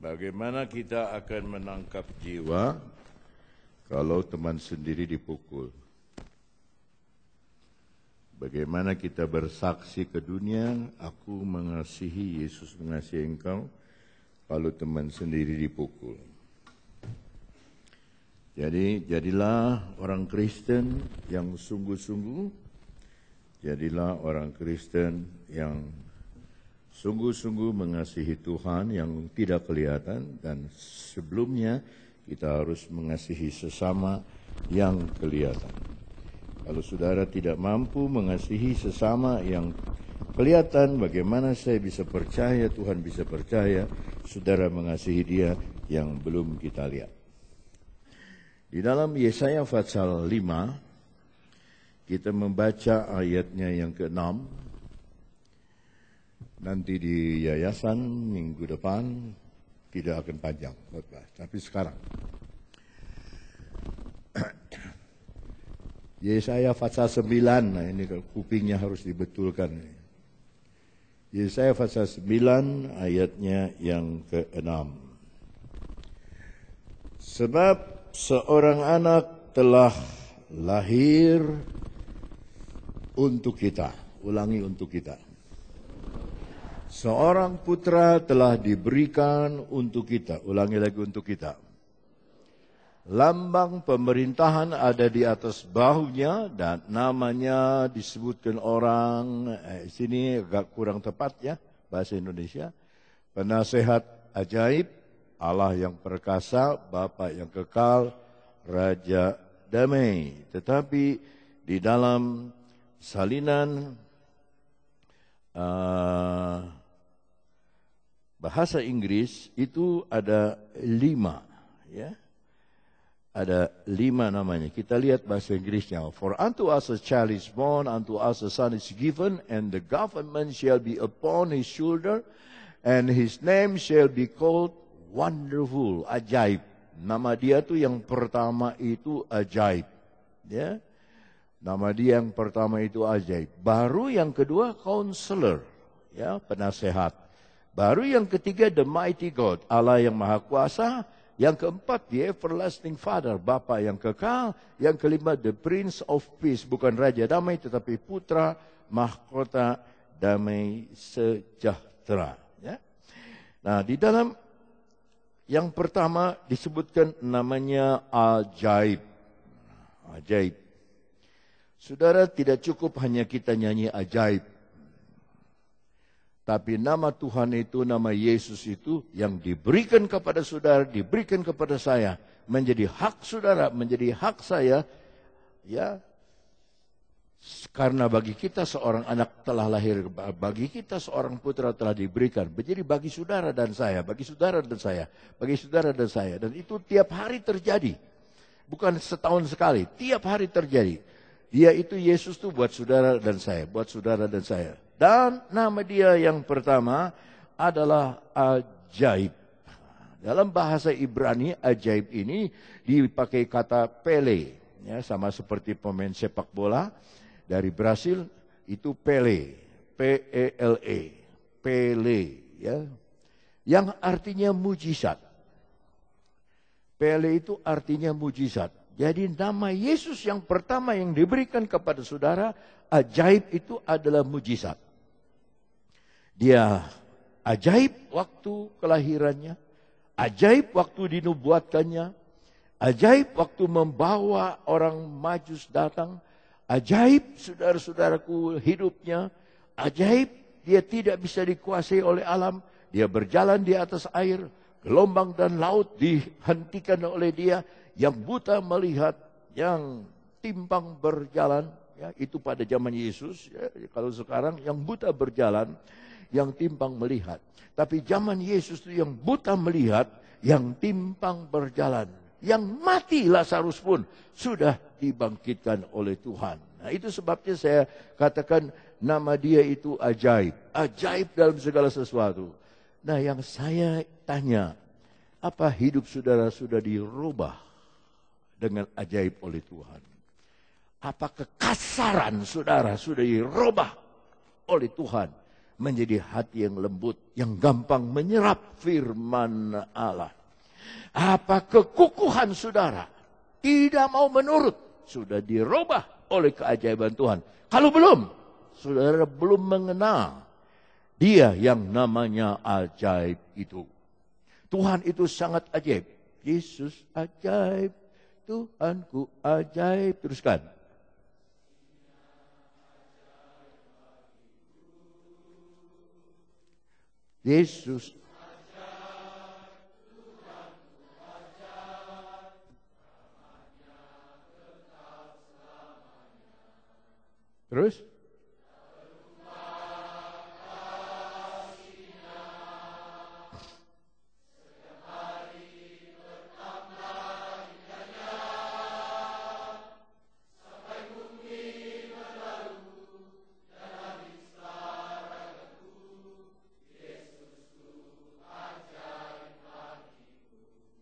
Bagaimana kita akan menangkap jiwa kalau teman sendiri dipukul? Bagaimana kita bersaksi ke dunia, aku mengasihi, Yesus mengasihi engkau, kalau teman sendiri dipukul? Jadi, jadilah orang Kristen yang sungguh-sungguh, jadilah orang Kristen yang sungguh-sungguh mengasihi Tuhan yang tidak kelihatan, dan sebelumnya kita harus mengasihi sesama yang kelihatan. Kalau saudara tidak mampu mengasihi sesama yang kelihatan, bagaimana saya bisa percaya, Tuhan bisa percaya, saudara mengasihi dia yang belum kita lihat. Di dalam Yesaya pasal 5, kita membaca ayatnya yang ke-6. Nanti di yayasan minggu depan tidak akan panjang, tapi sekarang. Yesaya pasal 9, nah ini kupingnya harus dibetulkan. Yesaya pasal 9 ayatnya yang ke-6. Sebab seorang anak telah lahir untuk kita. Ulangi, untuk kita. Seorang putra telah diberikan untuk kita. Ulangi lagi, untuk kita. Lambang pemerintahan ada di atas bahunya dan namanya disebutkan orang, sini agak kurang tepat ya bahasa Indonesia. Penasehat ajaib, Allah yang perkasa, Bapa yang kekal, Raja damai. Tetapi di dalam salinan bahasa Inggris itu ada 5, ya. Ada 5 namanya. Kita lihat bahasa Inggrisnya. For unto us a child is born, unto us a son is given, and the government shall be upon his shoulder, and his name shall be called Wonderful, ajaib. Nama dia tuh yang pertama itu ajaib, ya. Nama dia yang pertama itu ajaib. Baru yang kedua Counselor, ya, penasehat. Baru yang ketiga the Mighty God, Allah yang Maha Kuasa. Yang keempat the Everlasting Father, Bapa yang kekal. Yang kelima the Prince of Peace, bukan Raja Damai tetapi Putra Mahkota Damai Sejahtera, ya. Nah, di dalam yang pertama disebutkan namanya ajaib. Ajaib. Saudara, tidak cukup hanya kita nyanyi ajaib. Tapi nama Tuhan itu, nama Yesus itu yang diberikan kepada saudara, diberikan kepada saya, menjadi hak saudara, menjadi hak saya, ya. Karena bagi kita seorang anak telah lahir, bagi kita seorang putra telah diberikan. Jadi bagi saudara dan saya, bagi saudara dan saya, bagi saudara dan saya. Dan itu tiap hari terjadi. Bukan setahun sekali, tiap hari terjadi. Dia itu Yesus itu buat saudara dan saya, buat saudara dan saya. Dan nama dia yang pertama adalah ajaib. Dalam bahasa Ibrani, ajaib ini dipakai kata Pele. Ya, sama seperti pemain sepak bola dari Brasil, itu Pele. P-E-L-E. Pele. Ya. Yang artinya mujizat. Pele itu artinya mujizat. Jadi nama Yesus yang pertama yang diberikan kepada saudara, ajaib itu adalah mujizat. Dia ajaib waktu kelahirannya, ajaib waktu dinubuatkannya, ajaib waktu membawa orang Majus datang, ajaib saudara-saudaraku hidupnya, ajaib dia tidak bisa dikuasai oleh alam, dia berjalan di atas air, gelombang dan laut dihentikan oleh dia, yang buta melihat, yang timpang berjalan, ya, itu pada zaman Yesus, ya. Kalau sekarang yang buta berjalan, yang timpang melihat. Tapi zaman Yesus itu yang buta melihat, yang timpang berjalan. Yang mati Lazarus pun sudah dibangkitkan oleh Tuhan. Nah, itu sebabnya saya katakan nama dia itu ajaib. Ajaib dalam segala sesuatu. Nah, yang saya tanya, apa hidup saudara sudah dirubah dengan ajaib oleh Tuhan? Apa kekasaran saudara sudah dirubah oleh Tuhan menjadi hati yang lembut, yang gampang menyerap firman Allah. Apa kekukuhan saudara tidak mau menurut, sudah dirubah oleh keajaiban Tuhan. Kalau belum, saudara belum mengenal Dia yang namanya ajaib itu. Tuhan itu sangat ajaib. Yesus ajaib, Tuhanku ajaib. Teruskan. Yesus terus.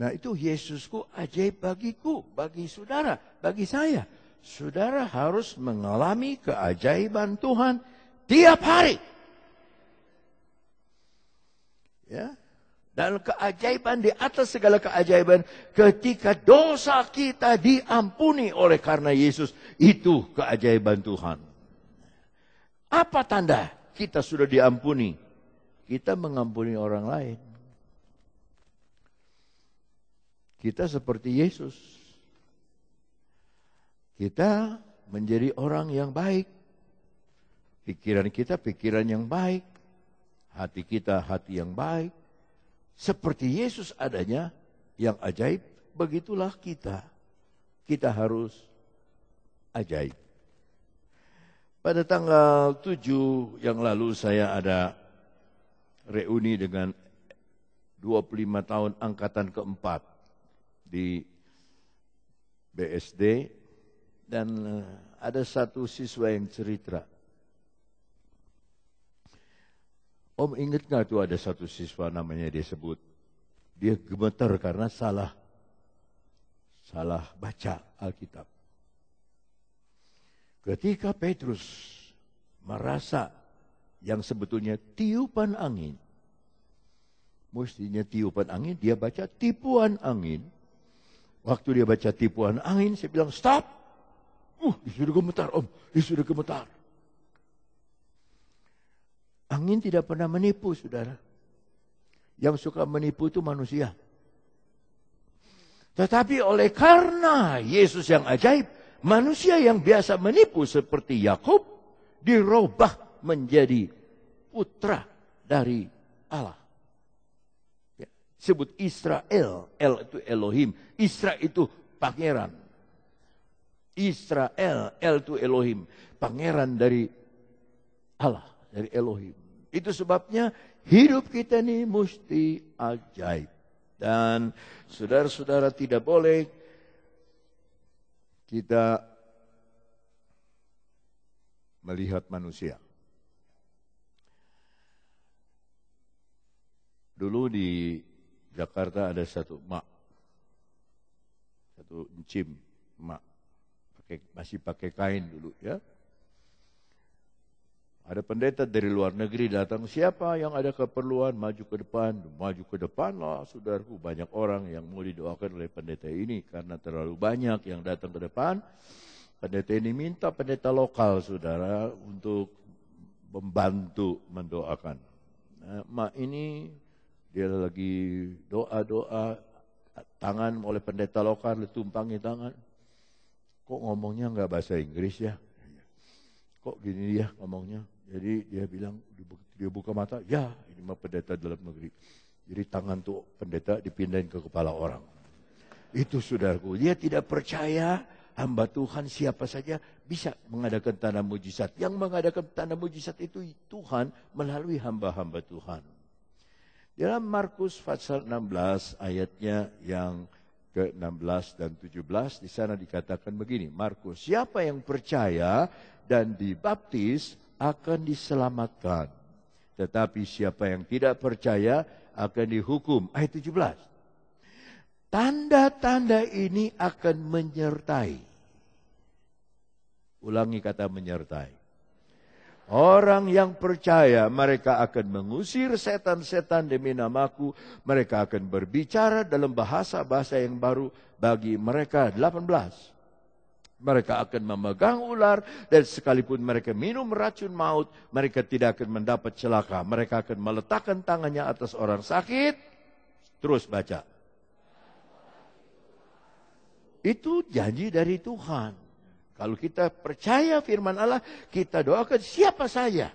Nah itu Yesusku ajaib bagiku, bagi saudara, bagi saya. Saudara harus mengalami keajaiban Tuhan tiap hari. Ya. Dan keajaiban di atas segala keajaiban ketika dosa kita diampuni oleh karena Yesus. Itu keajaiban Tuhan. Apa tanda kita sudah diampuni? Kita mengampuni orang lain. Kita seperti Yesus. Kita menjadi orang yang baik. Pikiran kita pikiran yang baik. Hati kita hati yang baik. Seperti Yesus adanya yang ajaib, begitulah kita. Kita harus ajaib. Pada tanggal 7 yang lalu saya ada reuni dengan 25 tahun angkatan keempat di BSD dan ada satu siswa yang cerita. Om ingat gak tuh ada satu siswa namanya dia sebut. Dia gemetar karena salah baca Alkitab. Ketika Petrus merasa yang sebetulnya tiupan angin. Mestinya tiupan angin, dia baca tipuan angin. Waktu dia baca tipuan angin, saya bilang stop. Dia sudah gemetar om, dia sudah gemetar. Angin tidak pernah menipu, saudara. Yang suka menipu itu manusia. Tetapi oleh karena Yesus yang ajaib, manusia yang biasa menipu seperti Yakub dirubah menjadi putra dari Allah. Ya, sebut Israel, El itu Elohim, Isra itu pangeran. Israel, El itu Elohim, pangeran dari Allah, dari Elohim. Itu sebabnya hidup kita ini mesti ajaib. Dan saudara-saudara tidak boleh kita melihat manusia. Dulu di Jakarta ada satu encim mak, masih pakai kain dulu ya. Ada pendeta dari luar negeri datang, siapa yang ada keperluan maju ke depan lah saudaraku. Banyak orang yang mau didoakan oleh pendeta ini karena terlalu banyak yang datang ke depan. Pendeta ini minta pendeta lokal saudara untuk membantu mendoakan. Nah, mak ini dia lagi doa-doa, tangan oleh pendeta lokal ditumpangi tangan. Kok ngomongnya enggak bahasa Inggris ya? Kok gini ya ngomongnya? Jadi dia bilang, dia buka mata, ya ini mah pendeta dalam negeri. Jadi tangan tuh pendeta dipindahin ke kepala orang. Itu saudaraku, dia tidak percaya hamba Tuhan siapa saja bisa mengadakan tanda mujizat. Yang mengadakan tanda mujizat itu Tuhan melalui hamba-hamba Tuhan. Dalam Markus pasal 16 ayatnya yang ke-16 dan 17 di sana dikatakan begini, Markus, siapa yang percaya dan dibaptis akan diselamatkan. Tetapi siapa yang tidak percaya akan dihukum. Ayat 17. Tanda-tanda ini akan menyertai. Ulangi kata menyertai. Orang yang percaya, mereka akan mengusir setan-setan demi namaku. Mereka akan berbicara dalam bahasa-bahasa yang baru bagi mereka. 18. Mereka akan memegang ular dan sekalipun mereka minum racun maut, mereka tidak akan mendapat celaka. Mereka akan meletakkan tangannya atas orang sakit. Terus baca. Itu janji dari Tuhan. Kalau kita percaya firman Allah, kita doakan siapa saja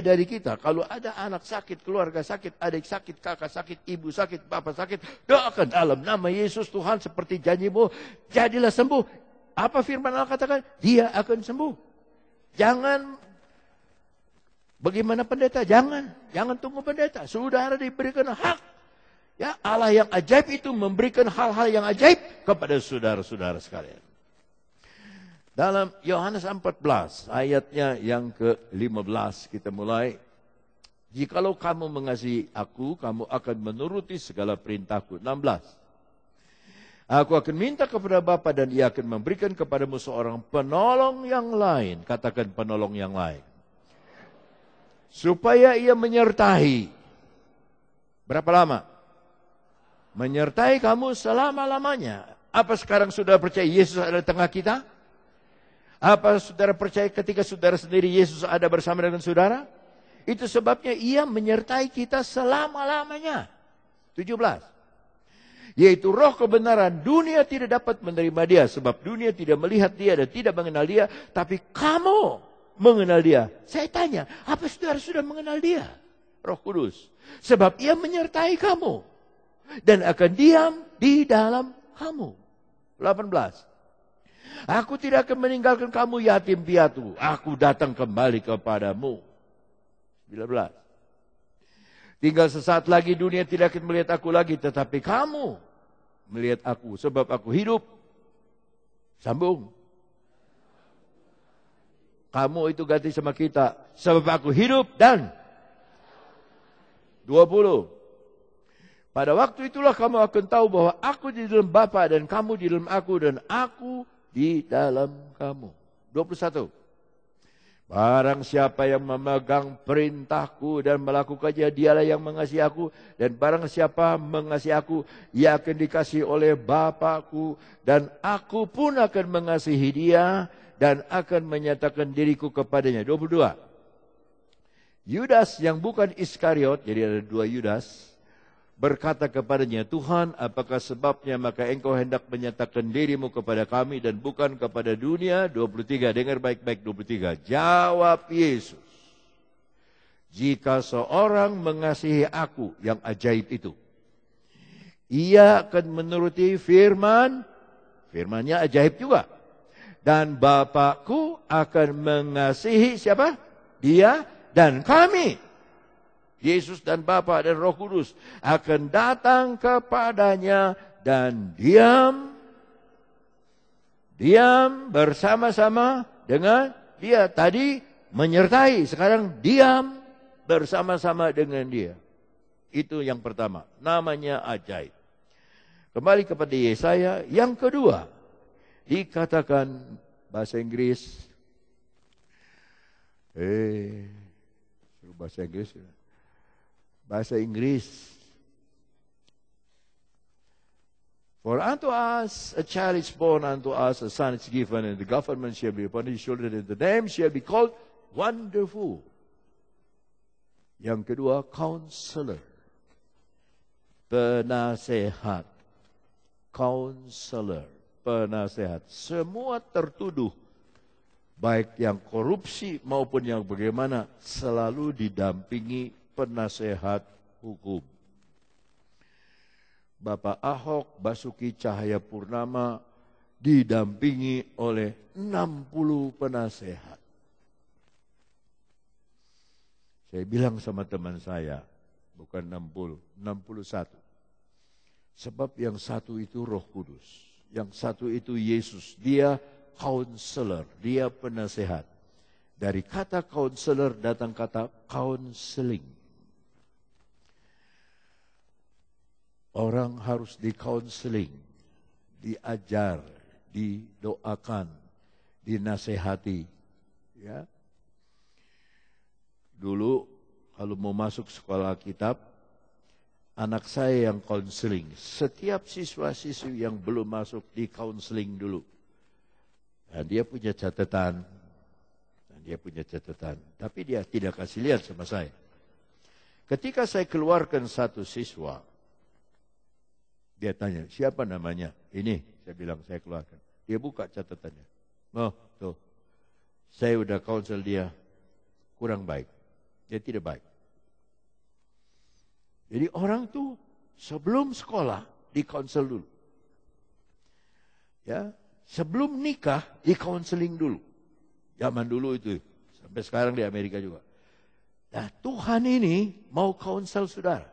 dari kita. Kalau ada anak sakit, keluarga sakit, adik sakit, kakak sakit, ibu sakit, bapak sakit, doakan dalam nama Yesus Tuhan seperti janjimu, jadilah sembuh. Apa firman Allah katakan? Dia akan sembuh. Jangan bagaimana pendeta? Jangan tunggu pendeta. Saudara diberikan hak. Ya, Allah yang ajaib itu memberikan hal-hal yang ajaib kepada saudara-saudara sekalian. Dalam Yohanes 14 ayatnya yang ke-15 kita mulai. Jikalau kamu mengasihi aku, kamu akan menuruti segala perintahku. 16. Aku akan minta kepada Bapa dan ia akan memberikan kepadamu seorang penolong yang lain. Katakan penolong yang lain. Supaya ia menyertai. Berapa lama? Menyertai kamu selama-lamanya. Apa sekarang saudara percaya Yesus ada di tengah kita? Apa saudara percaya ketika saudara sendiri Yesus ada bersama dengan saudara? Itu sebabnya ia menyertai kita selama-lamanya. 17. Yaitu roh kebenaran, dunia tidak dapat menerima dia. Sebab dunia tidak melihat dia dan tidak mengenal dia. Tapi kamu mengenal dia. Saya tanya, apa saudara sudah mengenal dia? Roh Kudus. Sebab ia menyertai kamu. Dan akan diam di dalam kamu. 18. Aku tidak akan meninggalkan kamu yatim piatu. Aku datang kembali kepadamu. 19. Tinggal sesaat lagi dunia tidak akan melihat aku lagi. Tetapi kamu melihat aku. Sebab aku hidup. Sambung. Kamu itu ganti sama kita. Sebab aku hidup dan 20. Pada waktu itulah kamu akan tahu bahwa aku di dalam Bapa dan kamu di dalam aku dan aku di dalam kamu. 21. Barang siapa yang memegang perintahku dan melakukannya, dialah yang mengasihi aku. Dan barang siapa mengasihi aku, ia akan dikasihi oleh Bapakku. Dan aku pun akan mengasihi dia dan akan menyatakan diriku kepadanya. 22. Yudas yang bukan Iskariot, jadi ada 2 Yudas, berkata kepadanya, Tuhan, apakah sebabnya maka engkau hendak menyatakan dirimu kepada kami dan bukan kepada dunia? 23, dengar baik-baik 23. Jawab Yesus, jika seorang mengasihi aku, yang ajaib itu, ia akan menuruti firman-nya ajaib juga. Dan Bapakku akan mengasihi siapa? Dia dan kami. Yesus dan Bapa dan Roh Kudus akan datang kepadanya dan diam bersama-sama dengan dia. Tadi menyertai, sekarang diam bersama-sama dengan dia. Itu yang pertama, namanya ajaib. Kembali kepada Yesaya, yang kedua dikatakan bahasa Inggris. Suruh bahasa Inggris. Bahasa Inggris. For unto us a child is born, unto us a son is given, and the government shall be upon his shoulder, and the name shall be called Wonderful. Yang kedua, Counselor. Penasehat. Counselor. Penasehat. Semua tertuduh, baik yang korupsi maupun yang bagaimana, selalu didampingi penasehat hukum. Bapak Ahok Basuki Cahayapurnama didampingi oleh 60 penasehat. Saya bilang sama teman saya, bukan 60, 61. Sebab yang satu itu Roh Kudus, yang satu itu Yesus. Dia counselor, dia penasehat. Dari kata counselor datang kata counseling. Orang harus di-counseling, diajar, didoakan, dinasehati. Ya. Dulu kalau mau masuk sekolah kitab, anak saya yang konseling. Setiap siswa-siswi yang belum masuk di konseling dulu. Dan dia punya catatan. Tapi dia tidak kasih lihat sama saya. Ketika saya keluarkan satu siswa, dia tanya, siapa namanya? Ini, saya bilang, saya keluarkan. Dia buka catatannya. Oh, tuh. Saya udah konsel dia, kurang baik. Dia tidak baik. Jadi orang tuh sebelum sekolah dikonsel dulu. Ya, sebelum nikah dikonseling dulu. Zaman dulu itu, sampai sekarang di Amerika juga. Nah, Tuhan ini mau konsel saudara.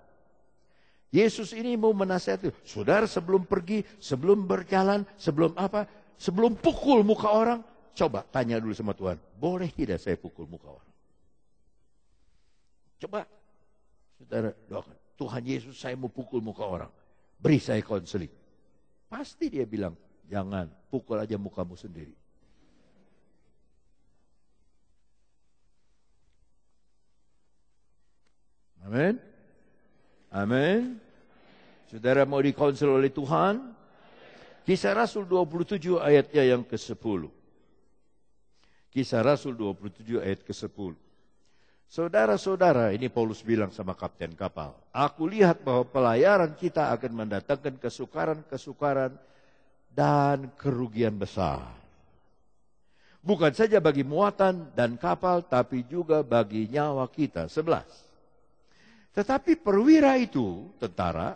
Yesus ini mau menasihati. Saudara sebelum pergi, sebelum berjalan, sebelum apa, sebelum pukul muka orang, coba tanya dulu sama Tuhan. Boleh tidak saya pukul muka orang? Coba, saudara doakan. Tuhan Yesus, saya mau pukul muka orang. Beri saya konseling. Pasti dia bilang, jangan, pukul aja mukamu sendiri. Amin. Amin. Saudara mau dikonsel oleh Tuhan? Kisah Rasul 27 ayatnya yang ke-10. Kisah Rasul 27 ayat ke-10. Saudara-saudara, ini Paulus bilang sama kapten kapal. Aku lihat bahwa pelayaran kita akan mendatangkan kesukaran-kesukaran dan kerugian besar. Bukan saja bagi muatan dan kapal, tapi juga bagi nyawa kita. 11. Tetapi perwira itu, tentara,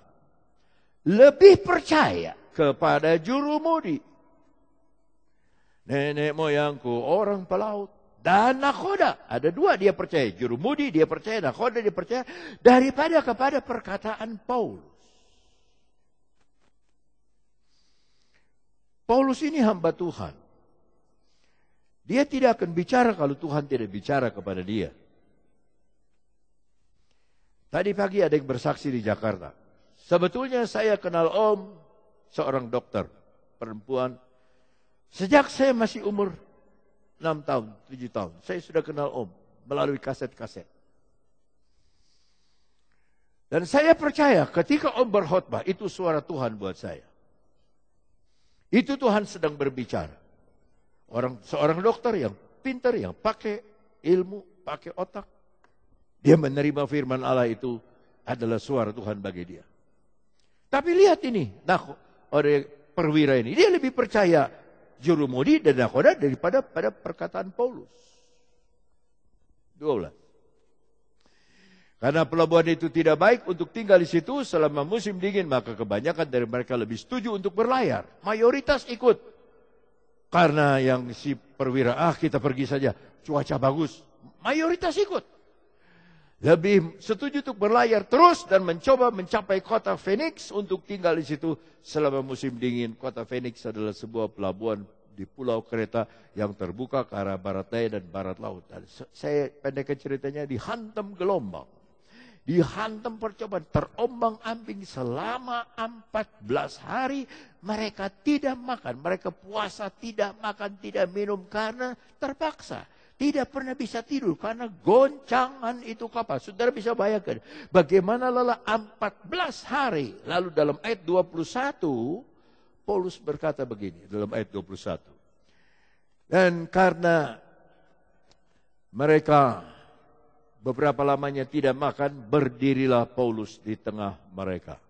lebih percaya kepada jurumudi. Nenek moyangku orang pelaut dan nakhoda. Ada dua dia percaya. Jurumudi dia percaya, nakhoda dia percaya. Daripada kepada perkataan Paulus. Paulus ini hamba Tuhan. Dia tidak akan bicara kalau Tuhan tidak bicara kepada dia. Tadi pagi ada yang bersaksi di Jakarta. Sebetulnya saya kenal Om, seorang dokter, perempuan. Sejak saya masih umur 6 tahun, 7 tahun. Saya sudah kenal Om melalui kaset-kaset. Dan saya percaya ketika Om berkhotbah, itu suara Tuhan buat saya. Itu Tuhan sedang berbicara. Seorang dokter yang pintar, yang pakai ilmu, pakai otak. Dia menerima firman Allah itu adalah suara Tuhan bagi dia. Tapi lihat ini, oleh perwira ini. Dia lebih percaya jurumudi dan nakhoda daripada pada perkataan Paulus. 12. Karena pelabuhan itu tidak baik untuk tinggal di situ selama musim dingin, maka kebanyakan dari mereka lebih setuju untuk berlayar. Mayoritas ikut. Karena yang si perwira, kita pergi saja, cuaca bagus. Mayoritas ikut. Lebih setuju untuk berlayar terus dan mencoba mencapai kota Phoenix untuk tinggal di situ selama musim dingin. Kota Phoenix adalah sebuah pelabuhan di pulau Kreta yang terbuka ke arah barat daya dan barat laut. Dan saya pendekkan ceritanya, dihantam gelombang. Dihantam percobaan, terombang-ambing selama 14 hari. Mereka tidak makan, mereka puasa tidak makan, tidak minum karena terpaksa. Tidak pernah bisa tidur karena goncangan itu kapal. Saudara bisa bayangkan bagaimana lelah 14 hari. Lalu dalam ayat 21, Paulus berkata begini dalam ayat 21. Dan karena mereka beberapa lamanya tidak makan, berdirilah Paulus di tengah mereka.